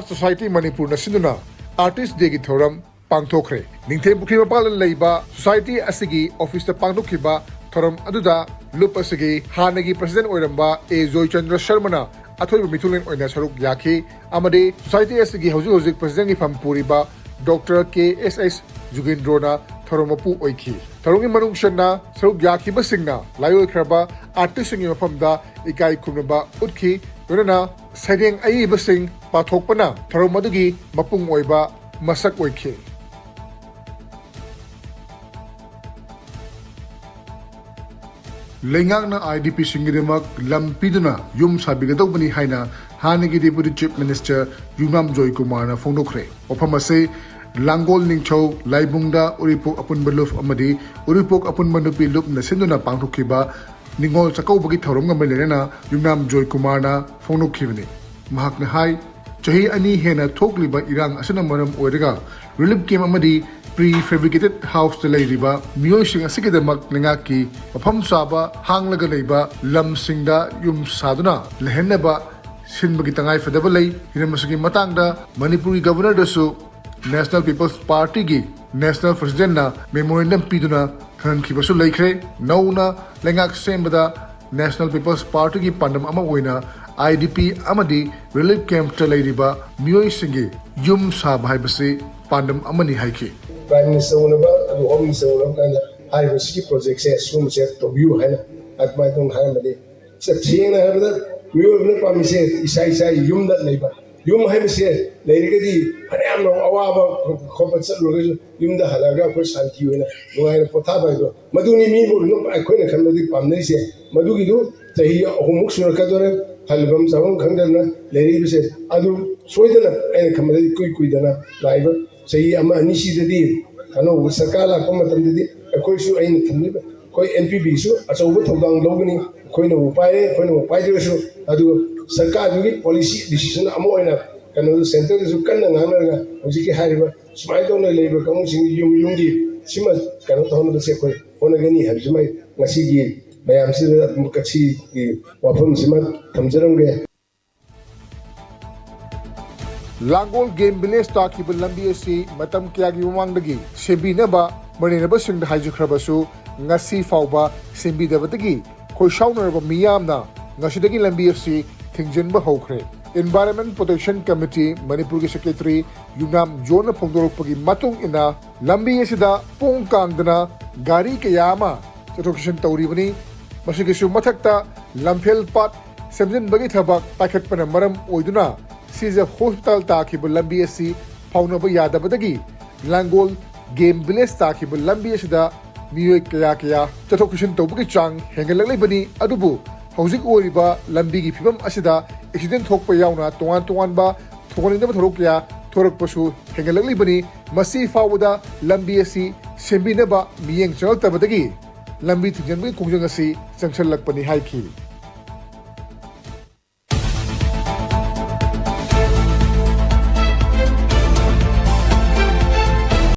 Society Manipur Nasiduna Artist Day Thoram Pangthokre. Ningthe Bukhi Mapalan Leiba Society Asigi Office the Pangthokiba Thoram Aduda Lup Asigi Hanagi President Oiramba A. Zoy Chandra Sharmana Athoy Mithulin Oina Saruk Yaki Amade Society Asigi Hozik President Ifam Puriba Dr. K.S.S. Jugindrona Thoromapu Oiki. Tharungi Manung Shana, Saruk Yaki Basingna, Layo Kraba, Artist in Yamapamda, Ikai Kunaba, Utki, Yunana, Sading Ayi Basing, Patokpana, Tharomadugi, Mapung Oiba, Masak Oiki. Lengang na IDP Singidemak, Lampiduna, Yum Sabigadobani Haina, Hanigi Deputy Chief Minister, Yunam Joy Kumana Fonokre. Opamase, Langol Ningcho, Laibungda, Uripok Apun Baluf Amadi, Uripok Apun Manupi Lup Nasinduna Pangtukiba, Ningol Sako Bagi Thoronga Melena, Yunam Joy Kumana, Fonokivani. Mahakna Hai, Chahi Ani Hena Tokliba Irang Asanamaram Oerega, Relief Game Amadi, Prefabricated House the Ladiba, Mioshing Asikidamak Ningaki, Apam Saba, Hang Lagaleba, Lam Singda, Yum Saduna, Lehenaba, Sinbagitangai Fedabale, Hinamasaki Matanga, Manipuri Governor Dasu, National People's Party gi National President na Memorandum Piduna Khan Kibasu Laikre, Nauna, Lengak Sembada, National People's Party gi Pandam Amawina, IDP Amadi, Relief Camp Talaiba, Mioy Singi, Yum Sabhaibasi, Pandam Amani Haiki. Prime Minister Unaba, Home Minister Unaba, I was ski project says, Sum said to you, Hannah, at my own Hamadi. Said, seeing I have that, we will not promise it, Isai, Yum that labor. Yum have said, Lady, I am no Awaba, Compensation, Yum the Halaga, first Santiuna, no I Potaba, Maduni Mibu, I couldn't come to the Pamnesia, Madugidu, the Homuxur Cadore, Halbum, Savon Kandana, Lady says, Adu, Sweden, and Kamadi Kuidana, Liver. Say ama nishi the deal. Ano sakala pamatan the a question in the Koi NPB so as a wood of down Logani, Koino Pai, Koino Pai, Adu Saka policy decision Amoina, Kano Center is Ukana, Ojiki Hariba, smile on the labor council, Yungi, Simas cannot honor the second, Onagani, Hajimai, Nasigi, Bayam Sida Mukachi, Wapum Simat, Tamzeranga. Langol Game Village Takiba Lambi Matam Kiagi Wangdagi, Sebinaba, Marinaba Sing the Hajukrabasu, Nasi Fauba, Simbi Davatagi, Koshauner of Miyamna, Nashidagi Lambi Tingjenba Hokre. Environment Protection Committee, Manipuri Secretary, Yunam Jona Pongdorupagi Matung Ina, Lambi Sida, Pong Kangdana, Gari Kayama, Satokishan Tauribani, Masikisu Matakta, Lampel Pat, Semjan Bagitabak, Paket Panamaram Oiduna. Siza Hospital Takibu Lambi Asi, Paunaba Yadabadagi, Langol, Game Village Takibu Lambi Asida, Mio Kaya, Tatokishan Tobuki Chang, Hengalabani, Adubu, Housing Oriba, Lambigi Pibam Asida, Accident Hokpa Yauna, Tuanba, Tuanaba Torokia, Torok Pasu, Hengalabani, Masi Fawada, Lambi Asi, Sembinaba, Miang Chal Tabadagi, Lambi Tijanbi Kunjangasi, Sanchalak Pani Haiki.